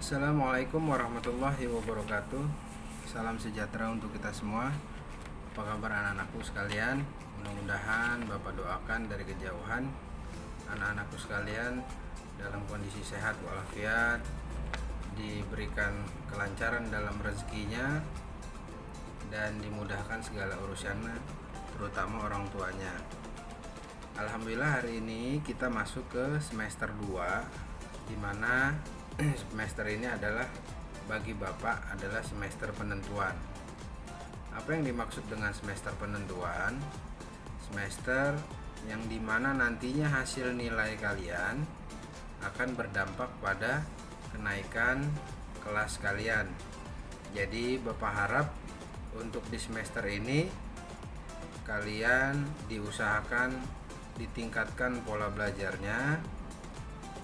Assalamualaikum warahmatullahi wabarakatuh. Salam sejahtera untuk kita semua. Apa kabar anak-anakku sekalian? Mudah-mudahan Bapak doakan dari kejauhan anak-anakku sekalian dalam kondisi sehat walafiat, diberikan kelancaran dalam rezekinya, dan dimudahkan segala urusannya, terutama orang tuanya. Alhamdulillah hari ini kita masuk ke semester 2, di mana semester ini adalah bagi Bapak adalah semester penentuan. Apa yang dimaksud dengan semester penentuan? Semester yang dimana nantinya hasil nilai kalian akan berdampak pada kenaikan kelas kalian. Jadi Bapak harap untuk di semester ini kalian diusahakan ditingkatkan pola belajarnya,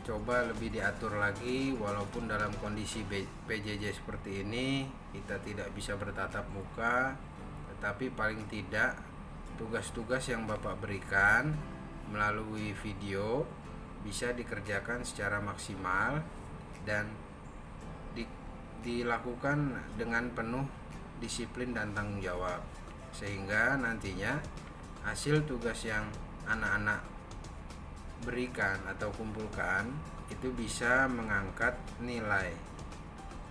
coba lebih diatur lagi. Walaupun dalam kondisi PJJ seperti ini kita tidak bisa bertatap muka, tetapi paling tidak tugas-tugas yang Bapak berikan melalui video bisa dikerjakan secara maksimal dan dilakukan dengan penuh disiplin dan tanggung jawab, sehingga nantinya hasil tugas yang anak-anak berikan atau kumpulkan itu bisa mengangkat nilai,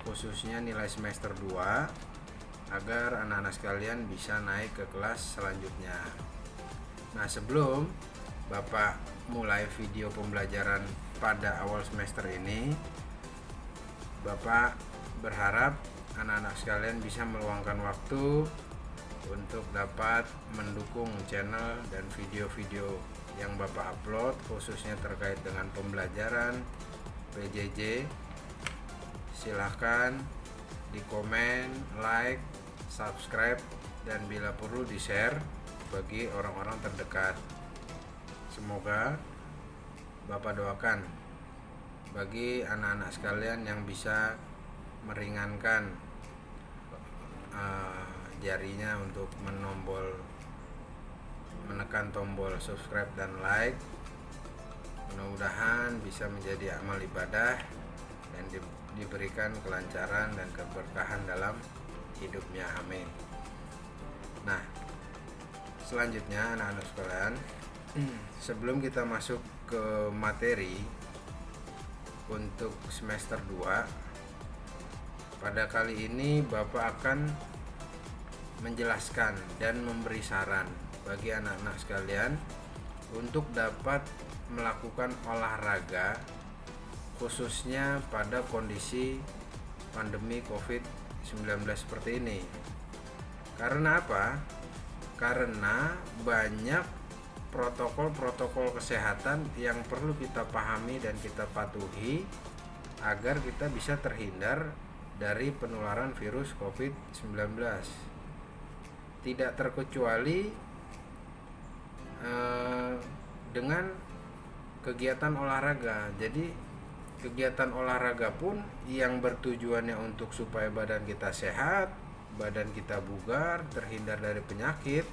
khususnya nilai semester 2, agar anak-anak sekalian bisa naik ke kelas selanjutnya. Nah, sebelum Bapak mulai video pembelajaran pada awal semester ini, Bapak berharap anak-anak sekalian bisa meluangkan waktu untuk dapat mendukung channel dan video-video yang Bapak upload, khususnya terkait dengan pembelajaran PJJ. Silahkan di komen, like, subscribe, dan bila perlu di share bagi orang-orang terdekat. Semoga Bapak doakan bagi anak-anak sekalian yang bisa meringankan jarinya untuk menekan tombol subscribe dan like. Mudah-mudahan bisa menjadi amal ibadah dan diberikan kelancaran dan keberkahan dalam hidupnya, amin. Nah, selanjutnya anak-anak sekalian, sebelum kita masuk ke materi untuk semester 2, pada kali ini Bapak akan menjelaskan dan memberi saran bagi anak-anak sekalian untuk dapat melakukan olahraga, khususnya pada kondisi pandemi COVID-19 seperti ini. Karena apa? Karena banyak protokol-protokol kesehatan yang perlu kita pahami dan kita patuhi agar kita bisa terhindar dari penularan virus COVID-19. Tidak terkecuali dengan kegiatan olahraga. Jadi kegiatan olahraga pun yang bertujuannya untuk supaya badan kita sehat, badan kita bugar, terhindar dari penyakit.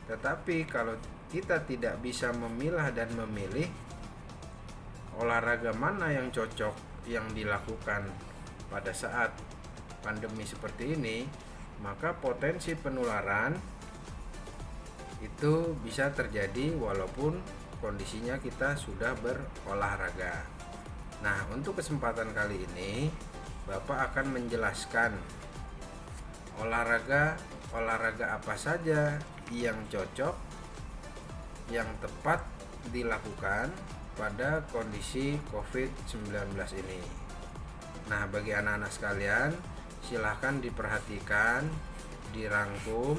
Tetapi kalau kita tidak bisa memilah dan memilih olahraga mana yang cocok yang dilakukan pada saat pandemi seperti ini, maka potensi penularan itu bisa terjadi walaupun kondisinya kita sudah berolahraga. Nah, untuk kesempatan kali ini Bapak akan menjelaskan olahraga apa saja yang cocok, yang tepat dilakukan pada kondisi COVID-19 ini. Nah, bagi anak-anak sekalian, silahkan diperhatikan, dirangkum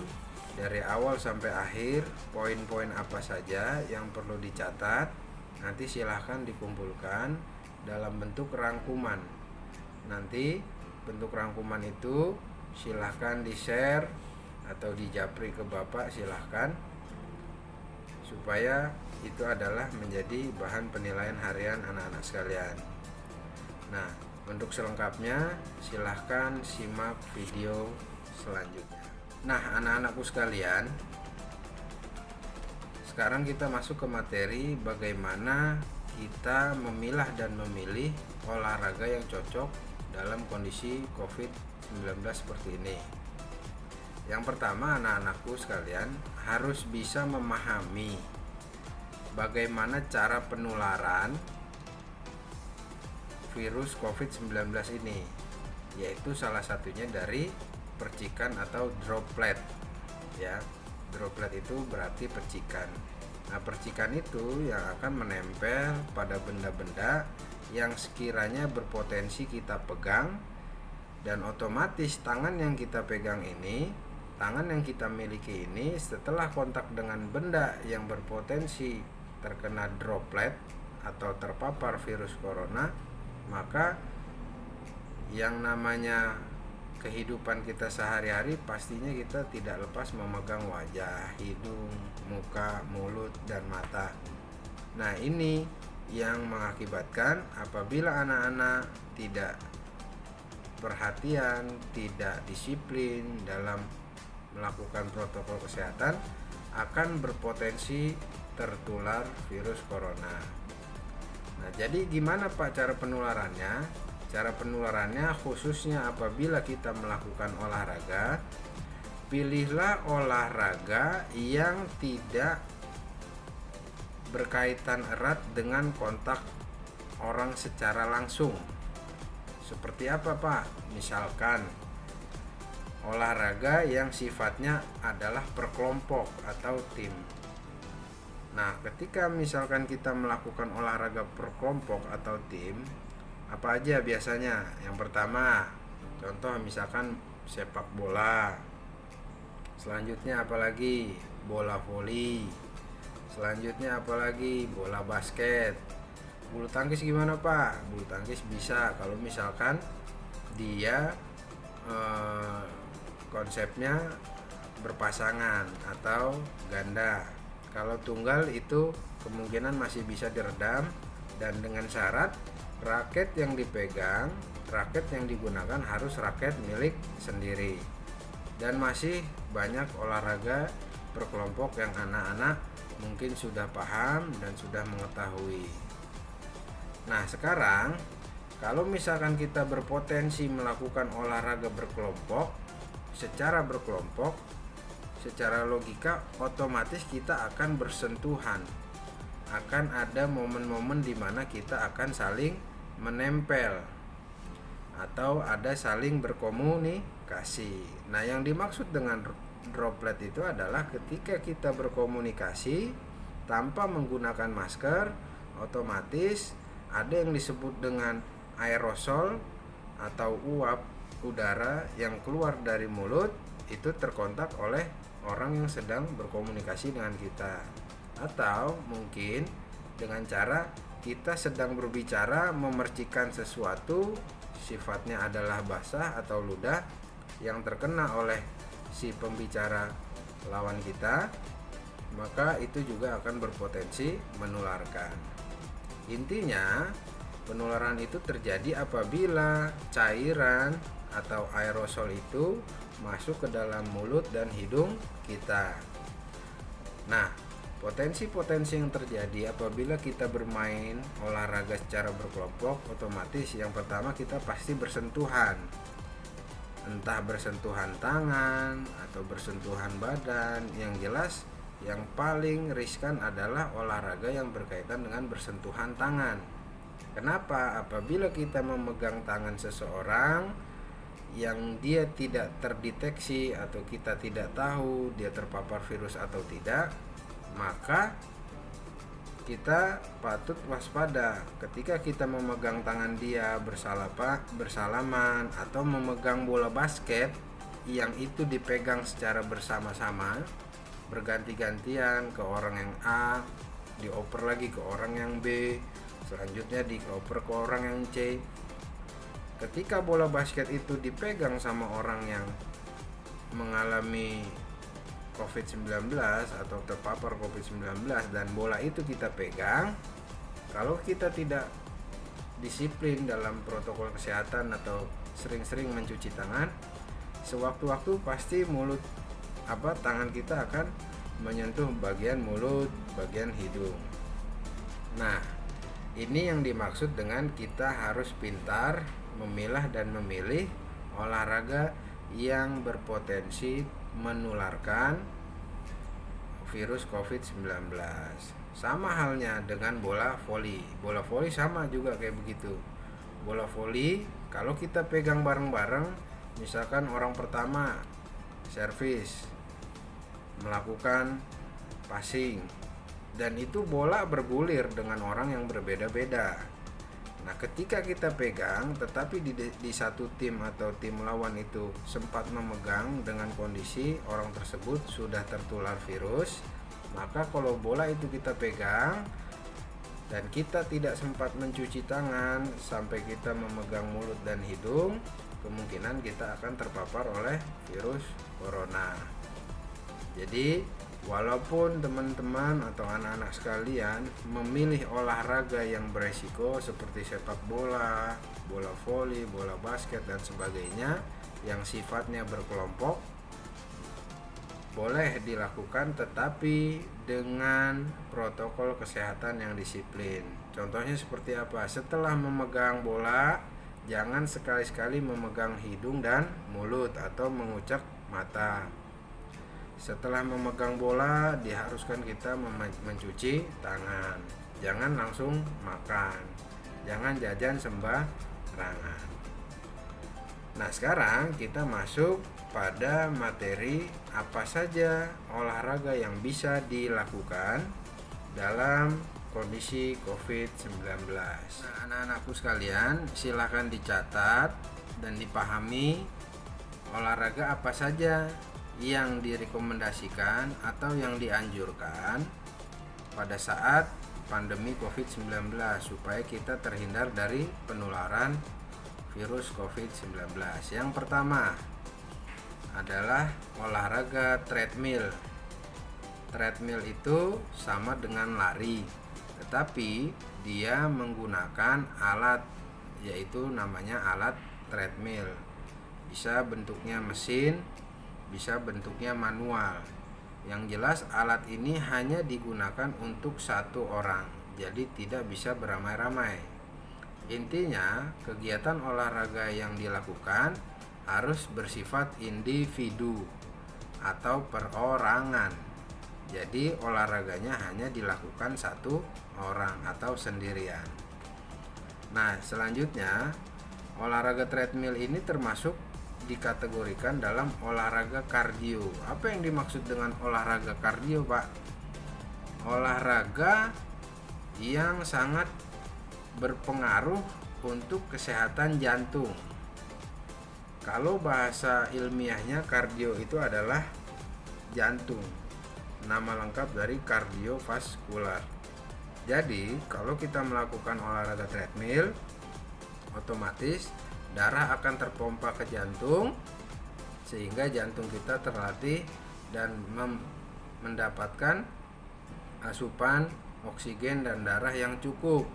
dari awal sampai akhir, poin-poin apa saja yang perlu dicatat. Nanti silahkan dikumpulkan dalam bentuk rangkuman. Nanti bentuk rangkuman itu silahkan di-share atau dijapri ke Bapak, silahkan, supaya itu adalah menjadi bahan penilaian harian anak-anak sekalian. Nah, untuk selengkapnya silahkan simak video selanjutnya. Nah, anak-anakku sekalian, sekarang kita masuk ke materi bagaimana kita memilah dan memilih olahraga yang cocok dalam kondisi COVID-19 seperti ini. Yang pertama, anak-anakku sekalian harus bisa memahami bagaimana cara penularan virus COVID-19 ini, yaitu salah satunya dari percikan atau droplet. Ya, droplet itu berarti percikan. Nah, percikan itu yang akan menempel pada benda-benda yang sekiranya berpotensi kita pegang, dan otomatis tangan yang kita pegang ini, tangan yang kita miliki ini, setelah kontak dengan benda yang berpotensi terkena droplet atau terpapar virus corona, maka yang namanya kehidupan kita sehari-hari pastinya kita tidak lepas memegang wajah, hidung, muka, mulut, dan mata. Nah, ini yang mengakibatkan apabila anak-anak tidak perhatian, tidak disiplin dalam melakukan protokol kesehatan, akan berpotensi tertular virus corona. Nah, jadi gimana Pak cara penularannya? Cara penularannya khususnya apabila kita melakukan olahraga, pilihlah olahraga yang tidak berkaitan erat dengan kontak orang secara langsung. Seperti apa Pak? Misalkan olahraga yang sifatnya adalah berkelompok atau tim. Nah, ketika misalkan kita melakukan olahraga berkelompok atau tim, apa aja biasanya? Yang pertama, contoh misalkan sepak bola. Selanjutnya apalagi? Bola voli. Selanjutnya apalagi? Bola basket. Bulu tangkis gimana Pak? Bulu tangkis bisa kalau misalkan dia konsepnya berpasangan atau ganda. Kalau tunggal itu kemungkinan masih bisa diredam, dan dengan syarat raket yang dipegang, raket yang digunakan harus raket milik sendiri. Dan masih banyak olahraga berkelompok yang anak-anak mungkin sudah paham dan sudah mengetahui. Nah, sekarang kalau misalkan kita berpotensi melakukan olahraga secara berkelompok, secara logika otomatis kita akan bersentuhan. Akan ada momen-momen di mana kita akan saling menempel atau ada saling berkomunikasi. Nah, yang dimaksud dengan droplet itu adalah ketika kita berkomunikasi tanpa menggunakan masker, otomatis ada yang disebut dengan aerosol atau uap udara yang keluar dari mulut itu terkontak oleh orang yang sedang berkomunikasi dengan kita. Atau mungkin dengan cara kita sedang berbicara memercikan sesuatu, sifatnya adalah basah atau ludah yang terkena oleh si pembicara lawan kita, maka itu juga akan berpotensi menularkan. Intinya, penularan itu terjadi apabila cairan atau aerosol itu masuk ke dalam mulut dan hidung kita. Nah, potensi-potensi yang terjadi apabila kita bermain olahraga secara berkelompok, otomatis yang pertama kita pasti bersentuhan. Entah bersentuhan tangan atau bersentuhan badan. Yang jelas yang paling riskan adalah olahraga yang berkaitan dengan bersentuhan tangan. Kenapa? Apabila kita memegang tangan seseorang yang dia tidak terdeteksi atau kita tidak tahu dia terpapar virus atau tidak, maka kita patut waspada ketika kita memegang tangan dia bersalaman atau memegang bola basket yang itu dipegang secara bersama-sama, berganti-gantian, ke orang yang A dioper lagi ke orang yang B, selanjutnya dioper ke orang yang C. Ketika bola basket itu dipegang sama orang yang mengalami COVID-19 atau terpapar COVID-19 dan bola itu kita pegang, kalau kita tidak disiplin dalam protokol kesehatan atau sering-sering mencuci tangan, sewaktu-waktu pasti tangan kita akan menyentuh bagian mulut, bagian hidung. Nah, ini yang dimaksud dengan kita harus pintar memilah dan memilih olahraga yang berpotensi menularkan virus COVID-19. Sama halnya dengan bola voli. Bola voli sama juga kayak begitu. Bola voli kalau kita pegang bareng-bareng, misalkan orang pertama servis, melakukan passing, dan itu bola bergulir dengan orang yang berbeda-beda. Nah, ketika kita pegang, tetapi di satu tim atau tim lawan itu sempat memegang dengan kondisi orang tersebut sudah tertular virus, maka kalau bola itu kita pegang dan kita tidak sempat mencuci tangan sampai kita memegang mulut dan hidung, kemungkinan kita akan terpapar oleh virus corona. Jadi walaupun teman-teman atau anak-anak sekalian memilih olahraga yang beresiko seperti sepak bola, bola voli, bola basket dan sebagainya yang sifatnya berkelompok, boleh dilakukan tetapi dengan protokol kesehatan yang disiplin. Contohnya seperti apa? Setelah memegang bola, jangan sekali-sekali memegang hidung dan mulut atau mengucap mata. Setelah memegang bola, diharuskan kita mencuci tangan. Jangan langsung makan. Jangan jajan sembarangan. Nah, sekarang kita masuk pada materi apa saja olahraga yang bisa dilakukan dalam kondisi COVID-19. Nah, anak-anakku sekalian, silakan dicatat dan dipahami olahraga apa saja yang direkomendasikan atau yang dianjurkan pada saat pandemi COVID-19 supaya kita terhindar dari penularan virus COVID-19. Yang pertama adalah olahraga treadmill. Treadmill itu sama dengan lari, tetapi dia menggunakan alat, yaitu namanya alat treadmill. Bisa bentuknya mesin, bisa bentuknya manual. Yang jelas alat ini hanya digunakan untuk satu orang, jadi tidak bisa beramai-ramai. Intinya, kegiatan olahraga yang dilakukan harus bersifat individu atau perorangan. Jadi olahraganya hanya dilakukan satu orang atau sendirian. Nah, selanjutnya olahraga treadmill ini termasuk dikategorikan dalam olahraga kardio. Apa yang dimaksud dengan olahraga kardio, Pak? Olahraga yang sangat berpengaruh untuk kesehatan jantung. Kalau bahasa ilmiahnya kardio itu adalah jantung. Nama lengkap dari kardiovaskular. Jadi, kalau kita melakukan olahraga treadmill, otomatis darah akan terpompa ke jantung sehingga jantung kita terlatih dan mendapatkan asupan oksigen dan darah yang cukup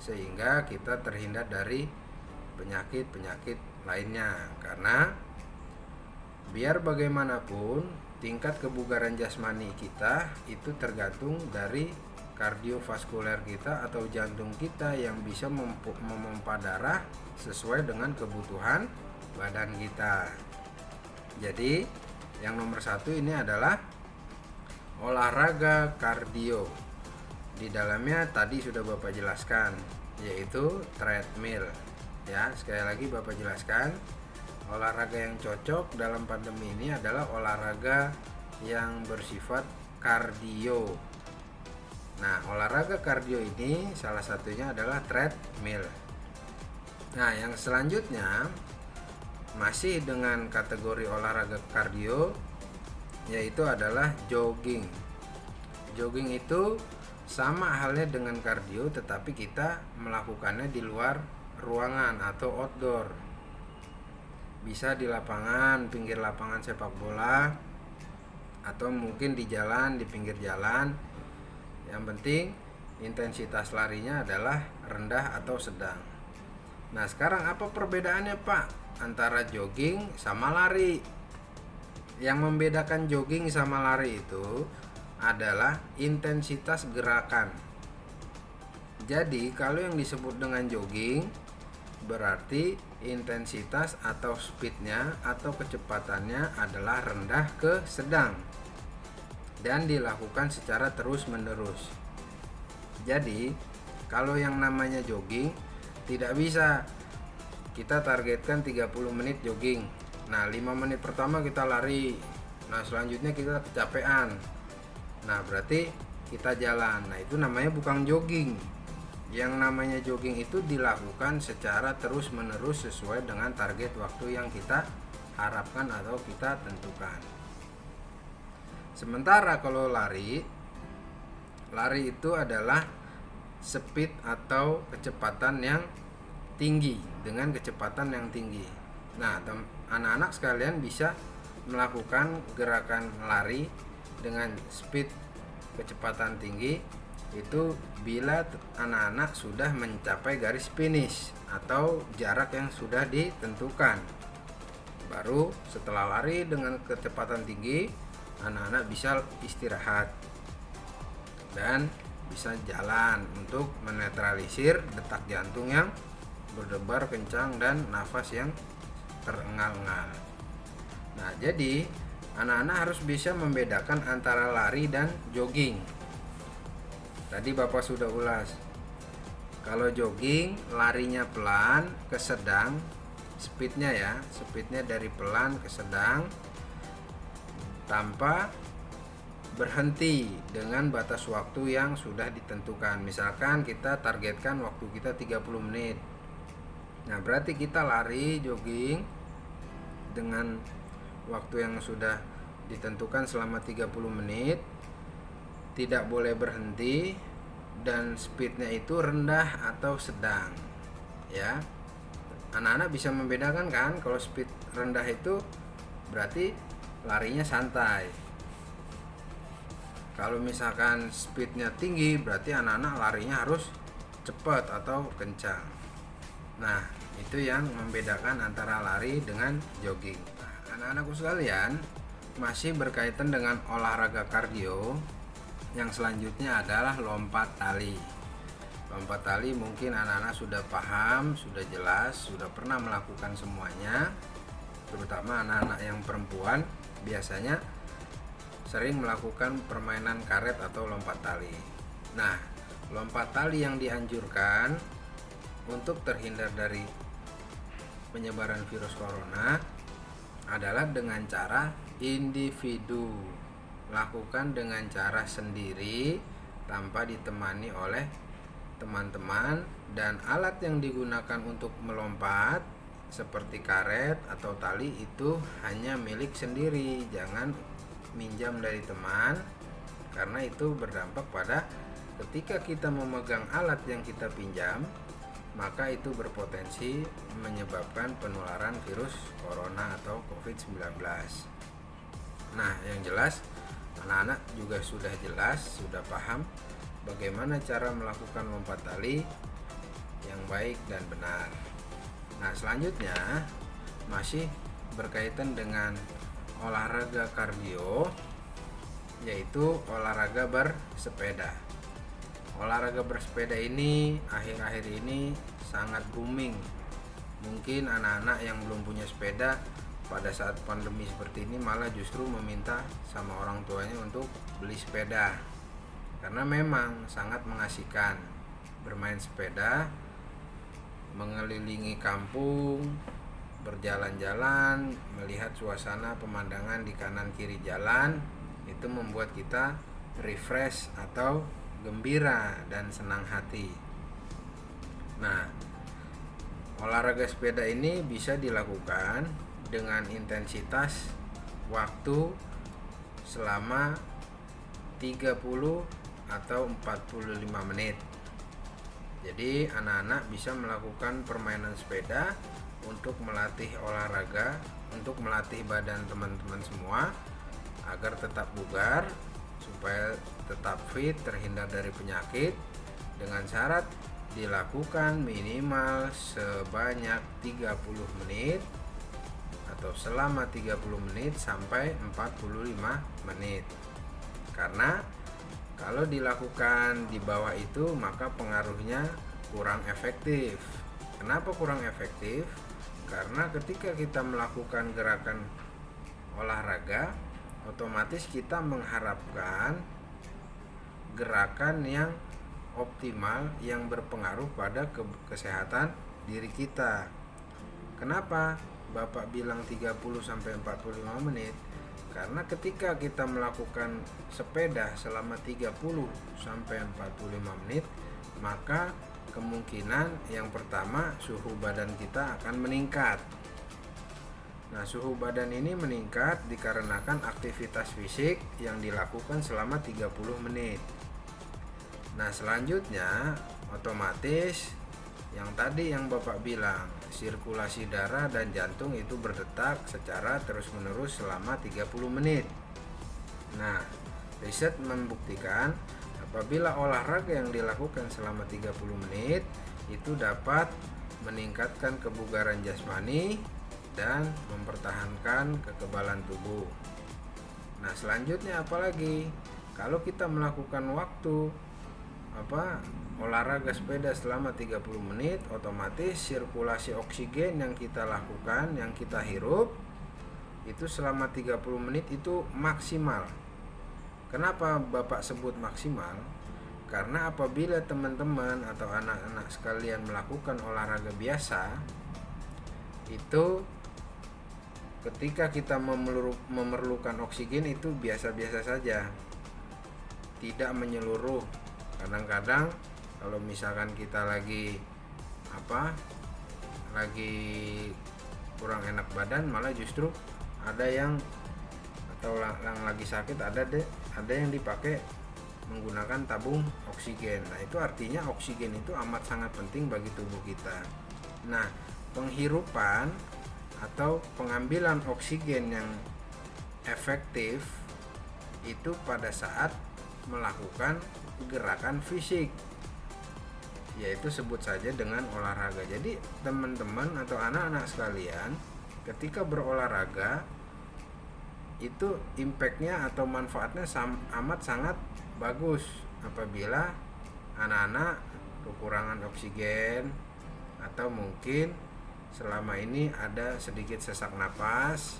sehingga kita terhindar dari penyakit-penyakit lainnya. Karena biar bagaimanapun tingkat kebugaran jasmani kita itu tergantung dari kardiovaskuler kita atau jantung kita yang bisa memompa darah sesuai dengan kebutuhan badan kita. Jadi yang nomor satu ini adalah olahraga kardio. Di dalamnya tadi sudah Bapak jelaskan, yaitu treadmill. Ya, sekali lagi Bapak jelaskan, olahraga yang cocok dalam pandemi ini adalah olahraga yang bersifat kardio. Nah, olahraga kardio ini salah satunya adalah treadmill. Nah, yang selanjutnya masih dengan kategori olahraga kardio, yaitu adalah jogging. Jogging itu sama halnya dengan kardio, tetapi kita melakukannya di luar ruangan atau outdoor. Bisa di lapangan, pinggir lapangan sepak bola, atau mungkin di jalan, di pinggir jalan. Yang penting intensitas larinya adalah rendah atau sedang. Nah, sekarang apa perbedaannya, Pak, antara jogging sama lari? Yang membedakan jogging sama lari itu adalah intensitas gerakan. Jadi, kalau yang disebut dengan jogging, berarti intensitas atau speednya atau kecepatannya adalah rendah ke sedang dan dilakukan secara terus-menerus. Jadi, kalau yang namanya jogging tidak bisa kita targetkan 30 menit jogging. Nah, 5 menit pertama kita lari. Nah, selanjutnya kita kecapean. Nah, berarti kita jalan. Nah, itu namanya bukan jogging. Yang namanya jogging itu dilakukan secara terus-menerus sesuai dengan target waktu yang kita harapkan atau kita tentukan. Sementara kalau lari itu adalah speed atau kecepatan yang tinggi, dengan kecepatan yang tinggi. Nah, anak-anak sekalian bisa melakukan gerakan lari dengan speed kecepatan tinggi itu bila anak-anak sudah mencapai garis finish atau jarak yang sudah ditentukan. Baru setelah lari dengan kecepatan tinggi, anak-anak bisa istirahat dan bisa jalan untuk menetralisir detak jantung yang berdebar kencang dan nafas yang terengal-engal. Nah, jadi anak-anak harus bisa membedakan antara lari dan jogging. Tadi Bapak sudah ulas. Kalau jogging larinya pelan ke sedang, speednya dari pelan ke sedang tanpa berhenti dengan batas waktu yang sudah ditentukan. Misalkan kita targetkan waktu kita 30 menit. Nah, berarti kita lari jogging dengan waktu yang sudah ditentukan selama 30 menit, tidak boleh berhenti, dan speednya itu rendah atau sedang. Ya, anak-anak bisa membedakan kan, kalau speed rendah itu berarti larinya santai. Kalau misalkan speednya tinggi, berarti anak-anak larinya harus cepat atau kencang. Nah, itu yang membedakan antara lari dengan jogging. Nah, anak-anakku sekalian, masih berkaitan dengan olahraga kardio. Yang selanjutnya adalah lompat tali. Lompat tali mungkin anak-anak sudah paham, sudah jelas, sudah pernah melakukan semuanya. Terutama anak-anak yang perempuan biasanya sering melakukan permainan karet atau lompat tali. Nah, lompat tali yang dianjurkan untuk terhindar dari penyebaran virus corona adalah dengan cara individu. Lakukan dengan cara sendiri tanpa ditemani oleh teman-teman, dan alat yang digunakan untuk melompat seperti karet atau tali itu hanya milik sendiri. Jangan minjam dari teman, karena itu berdampak pada ketika kita memegang alat yang kita pinjam, maka itu berpotensi menyebabkan penularan virus corona atau COVID-19. Nah, yang jelas anak-anak juga sudah jelas, sudah paham bagaimana cara melakukan lompat tali yang baik dan benar. Nah, selanjutnya masih berkaitan dengan olahraga kardio, yaitu olahraga bersepeda. Olahraga bersepeda ini akhir-akhir ini sangat booming. Mungkin anak-anak yang belum punya sepeda pada saat pandemi seperti ini malah justru meminta sama orang tuanya untuk beli sepeda, karena memang sangat mengasihkan bermain sepeda, mengelilingi kampung, berjalan-jalan, melihat suasana pemandangan di kanan kiri jalan. Itu membuat kita refresh atau gembira dan senang hati. Nah, olahraga sepeda ini bisa dilakukan dengan intensitas waktu selama 30 atau 45 menit. Jadi anak-anak bisa melakukan permainan sepeda untuk melatih olahraga, untuk melatih badan teman-teman semua agar tetap bugar, supaya tetap fit, terhindar dari penyakit, dengan syarat dilakukan minimal sebanyak 30 menit atau selama 30 menit sampai 45 menit. Karena kalau dilakukan di bawah itu maka pengaruhnya kurang efektif. Kenapa kurang efektif? Karena ketika kita melakukan gerakan olahraga, otomatis kita mengharapkan gerakan yang optimal yang berpengaruh pada kesehatan diri kita. Kenapa Bapak bilang 30-45 menit? Karena ketika kita melakukan sepeda selama 30-45 menit, maka kemungkinan yang pertama suhu badan kita akan meningkat. Nah, suhu badan ini meningkat dikarenakan aktivitas fisik yang dilakukan selama 30 menit. Nah, selanjutnya otomatis yang tadi yang Bapak bilang, sirkulasi darah dan jantung itu berdetak secara terus-menerus selama 30 menit. Nah, riset membuktikan apabila olahraga yang dilakukan selama 30 menit itu dapat meningkatkan kebugaran jasmani dan mempertahankan kekebalan tubuh. Nah, selanjutnya apalagi? Kalau kita melakukan waktu olahraga sepeda selama 30 menit, otomatis sirkulasi oksigen yang kita lakukan, yang kita hirup itu selama 30 menit itu maksimal. Kenapa Bapak sebut maksimal? Karena apabila teman-teman atau anak-anak sekalian melakukan olahraga biasa, itu ketika kita memerlukan oksigen itu biasa-biasa saja, tidak menyeluruh. Kadang-kadang kalau misalkan kita lagi kurang enak badan, malah justru ada yang lagi sakit ada yang dipakai menggunakan tabung oksigen. Nah, itu artinya oksigen itu amat sangat penting bagi tubuh kita. Nah, penghirupan atau pengambilan oksigen yang efektif itu pada saat melakukan gerakan fisik, yaitu sebut saja dengan olahraga. Jadi teman-teman atau anak-anak sekalian, ketika berolahraga itu impactnya atau manfaatnya amat sangat bagus. Apabila anak-anak kekurangan oksigen atau mungkin selama ini ada sedikit sesak napas,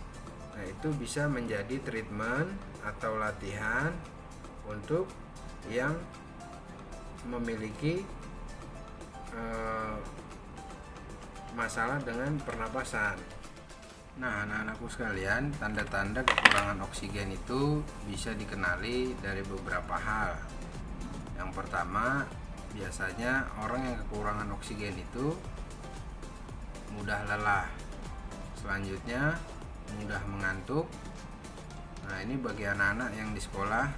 nah itu bisa menjadi treatment atau latihan untuk yang memiliki masalah dengan pernapasan. Nah, anak-anakku sekalian, tanda-tanda kekurangan oksigen itu bisa dikenali dari beberapa hal. Yang pertama, biasanya orang yang kekurangan oksigen itu mudah lelah. Selanjutnya, mudah mengantuk. Nah, ini bagi anak-anak yang di sekolah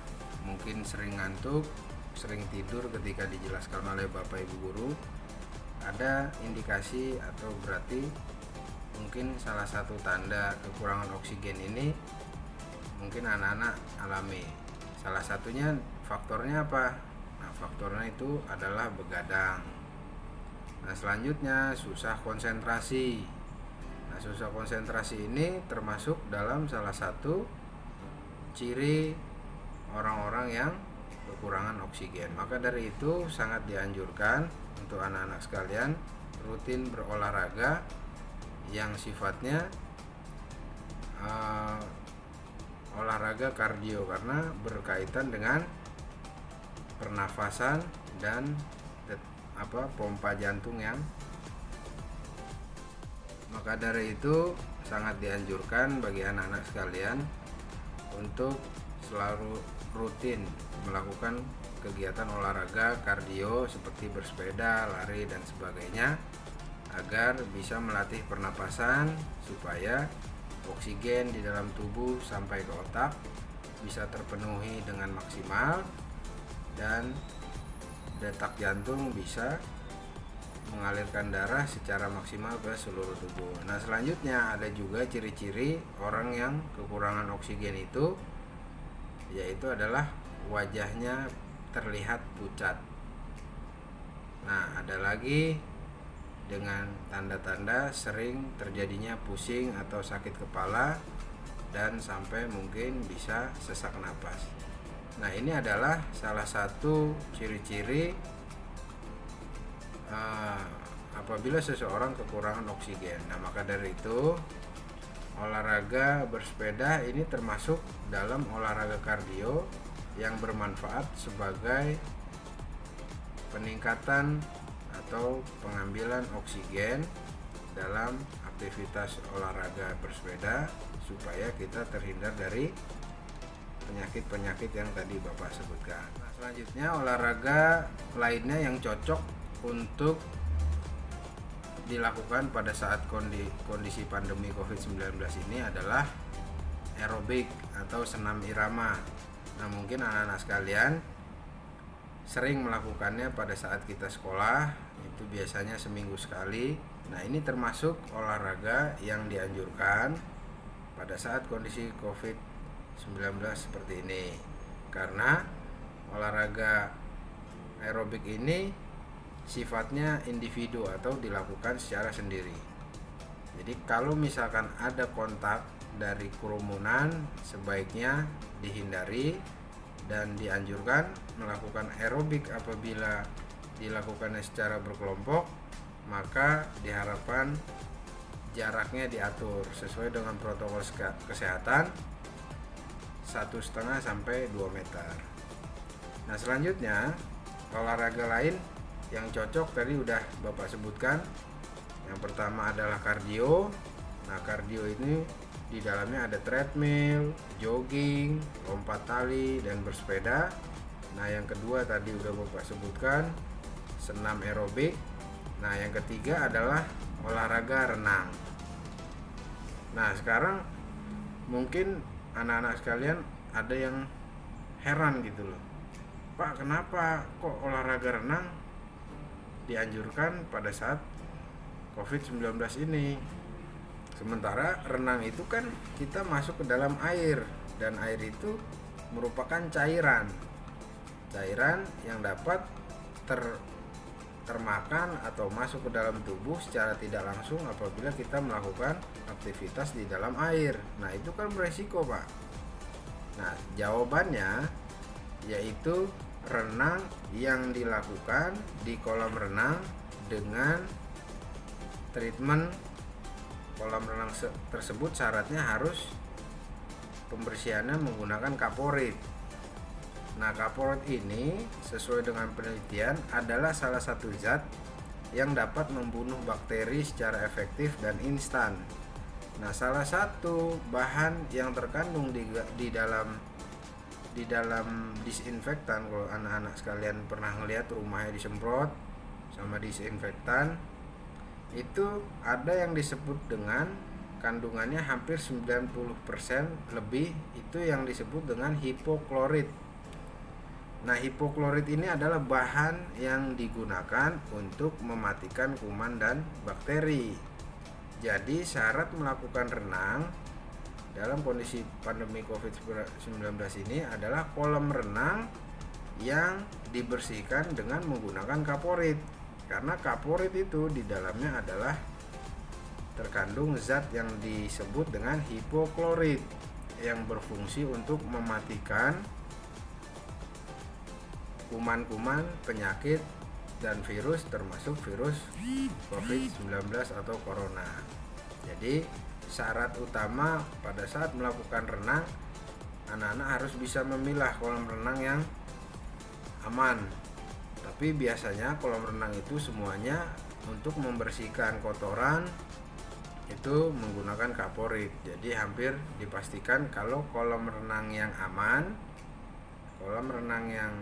mungkin sering ngantuk, sering tidur ketika dijelaskan oleh Bapak Ibu guru, ada indikasi atau berarti mungkin salah satu tanda kekurangan oksigen ini mungkin anak-anak alami. Salah satunya faktornya apa? Nah, faktornya itu adalah begadang. Nah, selanjutnya susah konsentrasi. Nah, susah konsentrasi ini termasuk dalam salah satu ciri orang-orang yang kekurangan oksigen. Maka dari itu sangat dianjurkan untuk anak-anak sekalian rutin berolahraga yang sifatnya olahraga kardio, karena berkaitan dengan pernafasan dan pompa jantung yang. Maka dari itu sangat dianjurkan bagi anak-anak sekalian untuk selalu rutin melakukan kegiatan olahraga kardio seperti bersepeda, lari dan sebagainya, agar bisa melatih pernapasan supaya oksigen di dalam tubuh sampai ke otak bisa terpenuhi dengan maksimal dan detak jantung bisa mengalirkan darah secara maksimal ke seluruh tubuh. Nah, selanjutnya ada juga ciri-ciri orang yang kekurangan oksigen itu, yaitu adalah wajahnya terlihat pucat. Nah, ada lagi dengan tanda-tanda sering terjadinya pusing atau sakit kepala dan sampai mungkin bisa sesak napas. Nah, ini adalah salah satu ciri-ciri apabila seseorang kekurangan oksigen. Nah, maka dari itu olahraga bersepeda ini termasuk dalam olahraga kardio yang bermanfaat sebagai peningkatan atau pengambilan oksigen dalam aktivitas olahraga bersepeda supaya kita terhindar dari penyakit-penyakit yang tadi Bapak sebutkan. Nah, selanjutnya olahraga lainnya yang cocok untuk dilakukan pada saat kondisi pandemi COVID-19 ini adalah aerobik atau senam irama. Nah, mungkin anak-anak sekalian sering melakukannya pada saat kita sekolah, itu biasanya seminggu sekali. Nah, ini termasuk olahraga yang dianjurkan pada saat kondisi COVID-19 seperti ini, karena olahraga aerobik ini sifatnya individu atau dilakukan secara sendiri. Jadi kalau misalkan ada kontak dari kerumunan, sebaiknya dihindari dan dianjurkan melakukan aerobik apabila dilakukannya secara berkelompok, maka diharapkan jaraknya diatur sesuai dengan protokol kesehatan 1,5 sampai 2 meter. Nah, selanjutnya olahraga lain yang cocok tadi udah Bapak sebutkan. Yang pertama adalah kardio. Nah, kardio ini di dalamnya ada treadmill, jogging, lompat tali, dan bersepeda. Nah, yang kedua tadi udah Bapak sebutkan, senam aerobik. Nah, yang ketiga adalah olahraga renang. Nah, sekarang mungkin anak-anak sekalian ada yang heran gitu loh, Pak, kenapa kok olahraga renang dianjurkan pada saat COVID-19 ini? Sementara renang itu kan kita masuk ke dalam air, dan air itu merupakan cairan yang dapat termakan atau masuk ke dalam tubuh secara tidak langsung apabila kita melakukan aktivitas di dalam air. Nah, itu kan beresiko, Pak. Nah, jawabannya yaitu renang yang dilakukan di kolam renang dengan treatment kolam renang tersebut syaratnya harus pembersihannya menggunakan kaporit. Nah, kaporit ini sesuai dengan penelitian adalah salah satu zat yang dapat membunuh bakteri secara efektif dan instan. Nah, salah satu bahan yang terkandung di dalam disinfektan, kalau anak-anak sekalian pernah ngelihat rumahnya disemprot sama disinfektan, itu ada yang disebut dengan kandungannya hampir 90% lebih, itu yang disebut dengan hipoklorit. Nah, hipoklorit ini adalah bahan yang digunakan untuk mematikan kuman dan bakteri. Jadi syarat melakukan renang dalam kondisi pandemi COVID-19 ini adalah kolam renang yang dibersihkan dengan menggunakan kaporit. Karena kaporit itu di dalamnya adalah terkandung zat yang disebut dengan hipoklorit yang berfungsi untuk mematikan kuman-kuman, penyakit, dan virus termasuk virus COVID-19 atau corona. Jadi syarat utama pada saat melakukan renang, anak-anak harus bisa memilah kolam renang yang aman. Tapi biasanya kolam renang itu semuanya untuk membersihkan kotoran itu menggunakan kaporit. Jadi hampir dipastikan kalau kolam renang yang aman, kolam renang yang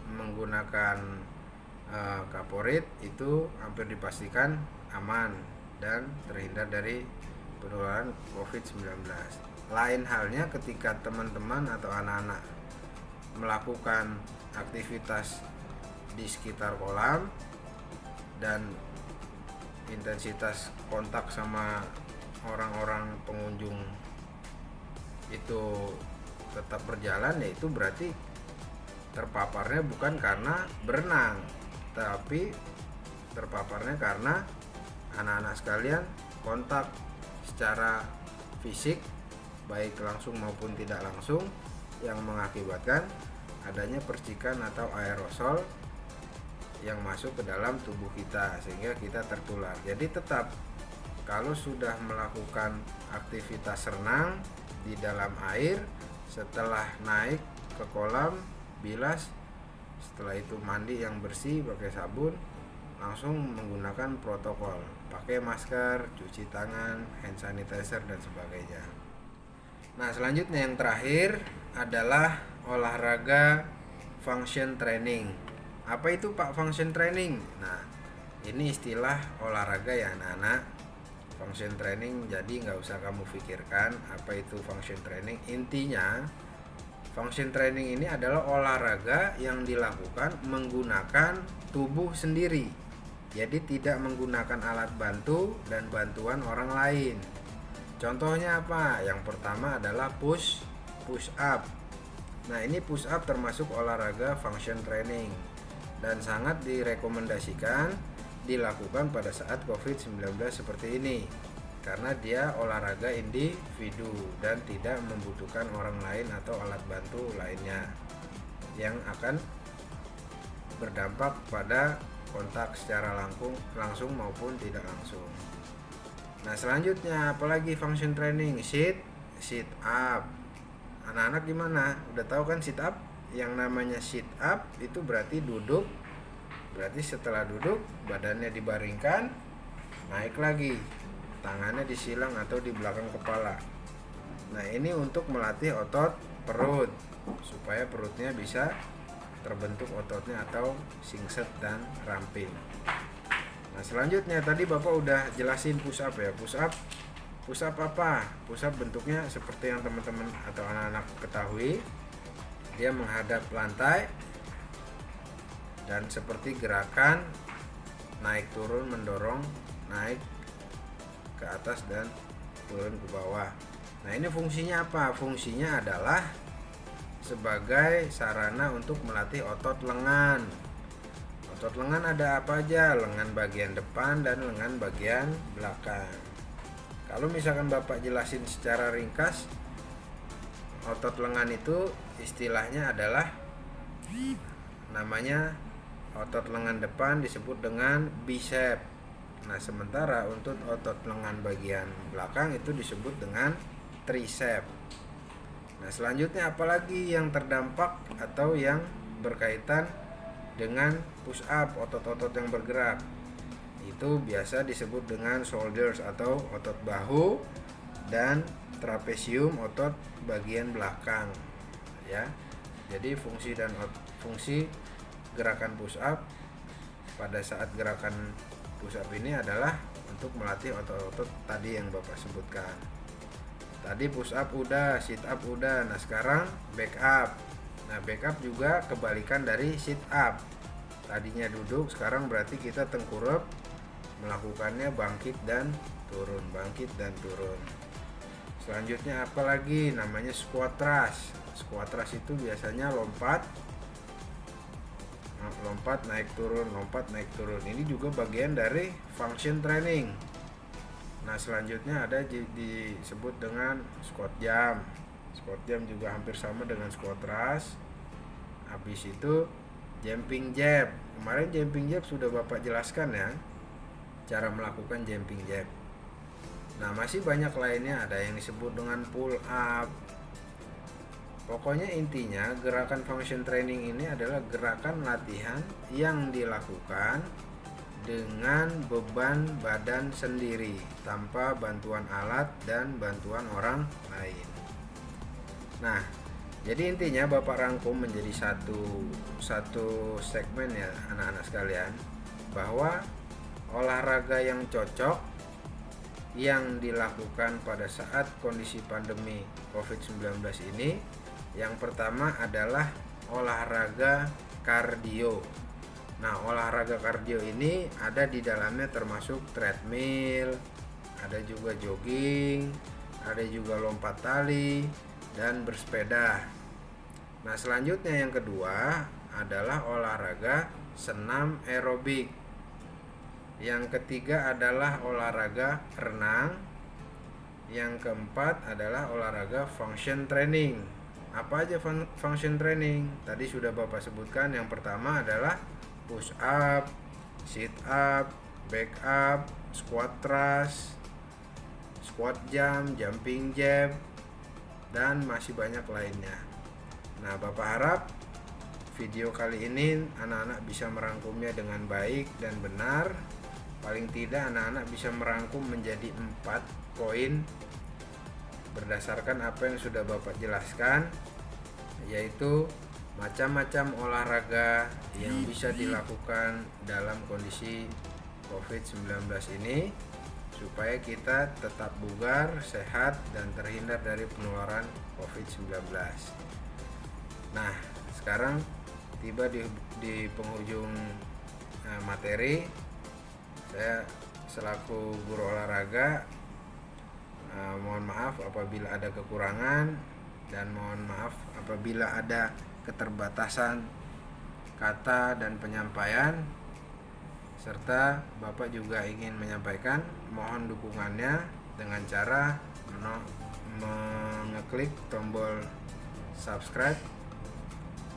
menggunakan kaporit itu hampir dipastikan aman dan terhindar dari penularan COVID-19. Lain halnya ketika teman-teman atau anak-anak melakukan aktivitas di sekitar kolam dan intensitas kontak sama orang-orang pengunjung itu tetap berjalan, yaitu berarti terpaparnya bukan karena berenang, tapi terpaparnya karena anak-anak sekalian kontak secara fisik baik langsung maupun tidak langsung yang mengakibatkan adanya percikan atau aerosol yang masuk ke dalam tubuh kita sehingga kita tertular. Jadi tetap kalau sudah melakukan aktivitas renang di dalam air, setelah naik ke kolam, bilas, setelah itu mandi yang bersih pakai sabun, langsung menggunakan protokol, pakai masker, cuci tangan, hand sanitizer dan sebagainya. Nah, selanjutnya yang terakhir adalah olahraga function training. Apa itu Pak function training? Nah, ini istilah olahraga ya anak-anak. Function training, jadi nggak usah kamu pikirkan apa itu function training. Intinya function training ini adalah olahraga yang dilakukan menggunakan tubuh sendiri. Jadi tidak menggunakan alat bantu dan bantuan orang lain. Contohnya apa? Yang pertama adalah push up. Nah, ini push up termasuk olahraga function training dan sangat direkomendasikan dilakukan pada saat COVID-19 seperti ini karena dia olahraga individu dan tidak membutuhkan orang lain atau alat bantu lainnya yang akan berdampak pada kontak secara langsung maupun tidak langsung. Nah, selanjutnya apalagi function training? Sit up. Anak-anak gimana? Udah tahu kan sit up? Yang namanya sit up itu berarti duduk. Berarti setelah duduk badannya dibaringkan, naik lagi, tangannya disilang atau di belakang kepala. Nah, ini untuk melatih otot perut supaya perutnya bisa terbentuk ototnya atau singset dan ramping. Nah, selanjutnya tadi Bapak udah jelasin push up ya. Push up apa? Push up bentuknya seperti yang teman-teman atau anak-anak ketahui. Dia menghadap lantai dan seperti gerakan naik turun, mendorong, naik ke atas dan turun ke bawah. Nah, ini fungsinya apa? Fungsinya adalah sebagai sarana untuk melatih otot lengan. Otot lengan ada apa aja? Lengan bagian depan dan lengan bagian belakang. Kalau misalkan Bapak jelasin secara ringkas, otot lengan itu istilahnya adalah namanya otot lengan depan disebut dengan bicep. Nah, sementara untuk otot lengan bagian belakang itu disebut dengan tricep. Nah, selanjutnya apalagi yang terdampak atau yang berkaitan dengan push up, otot-otot yang bergerak. Itu biasa disebut dengan shoulders atau otot bahu dan trapesium, otot bagian belakang. Ya. Jadi fungsi gerakan push up pada saat gerakan push up ini adalah untuk melatih otot-otot tadi yang Bapak sebutkan. Tadi push up udah, sit up udah. Nah, sekarang back up. Nah, back up juga kebalikan dari sit up. Tadinya duduk, sekarang berarti kita tengkurap melakukannya bangkit dan turun, bangkit dan turun. Selanjutnya apalagi? Namanya squat thrust. Squat thrust itu biasanya lompat naik turun, lompat naik turun. Ini juga bagian dari function training. Nah, selanjutnya ada disebut dengan squat jump. Squat jump juga hampir sama dengan squat thrust. Habis itu jumping jab. Kemarin jumping jab sudah Bapak jelaskan ya, cara melakukan jumping jab. Nah, masih banyak lainnya, ada yang disebut dengan pull up. Pokoknya intinya gerakan function training ini adalah gerakan latihan yang dilakukan dengan beban badan sendiri tanpa bantuan alat dan bantuan orang lain. Nah, jadi intinya Bapak rangkum menjadi satu segmen ya anak-anak sekalian, bahwa olahraga yang cocok yang dilakukan pada saat kondisi pandemi COVID-19 ini, yang pertama adalah olahraga kardio. Nah, olahraga kardio ini ada di dalamnya termasuk treadmill, ada juga jogging, ada juga lompat tali dan bersepeda. Nah, selanjutnya yang kedua adalah olahraga senam aerobik. Yang ketiga adalah olahraga renang. Yang keempat adalah olahraga function training. Apa aja function training? Tadi sudah Bapak sebutkan. Yang pertama adalah push up, sit up, back up, squat thrust, squat jump, jumping jab, dan masih banyak lainnya. Nah, Bapak harap video kali ini anak-anak bisa merangkumnya dengan baik dan benar. Paling tidak anak-anak bisa merangkum menjadi 4 poin berdasarkan apa yang sudah Bapak jelaskan, yaitu macam-macam olahraga yang bisa dilakukan dalam kondisi COVID-19 ini supaya kita tetap bugar, sehat, dan terhindar dari penularan COVID-19. Nah, sekarang tiba di penghujung materi. Saya selaku guru olahraga mohon maaf apabila ada kekurangan, dan mohon maaf apabila ada keterbatasan kata dan penyampaian, serta Bapak juga ingin menyampaikan, mohon dukungannya dengan cara mengeklik tombol subscribe,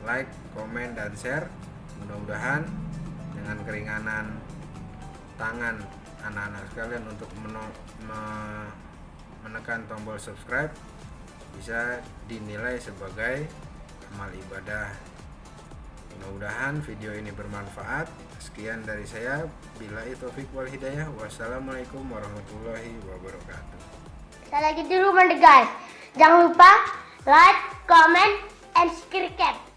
like, komen, dan share. Mudah-mudahan dengan keringanan tangan anak-anak sekalian untuk menekan tombol subscribe bisa dinilai sebagai amal ibadah. Mudah-mudahan video ini bermanfaat. Sekian dari saya. Billahi taufik wal hidayah. Wassalamualaikum warahmatullahi wabarakatuh. Saya lagi dulu guys. Jangan lupa like, comment, and subscribe.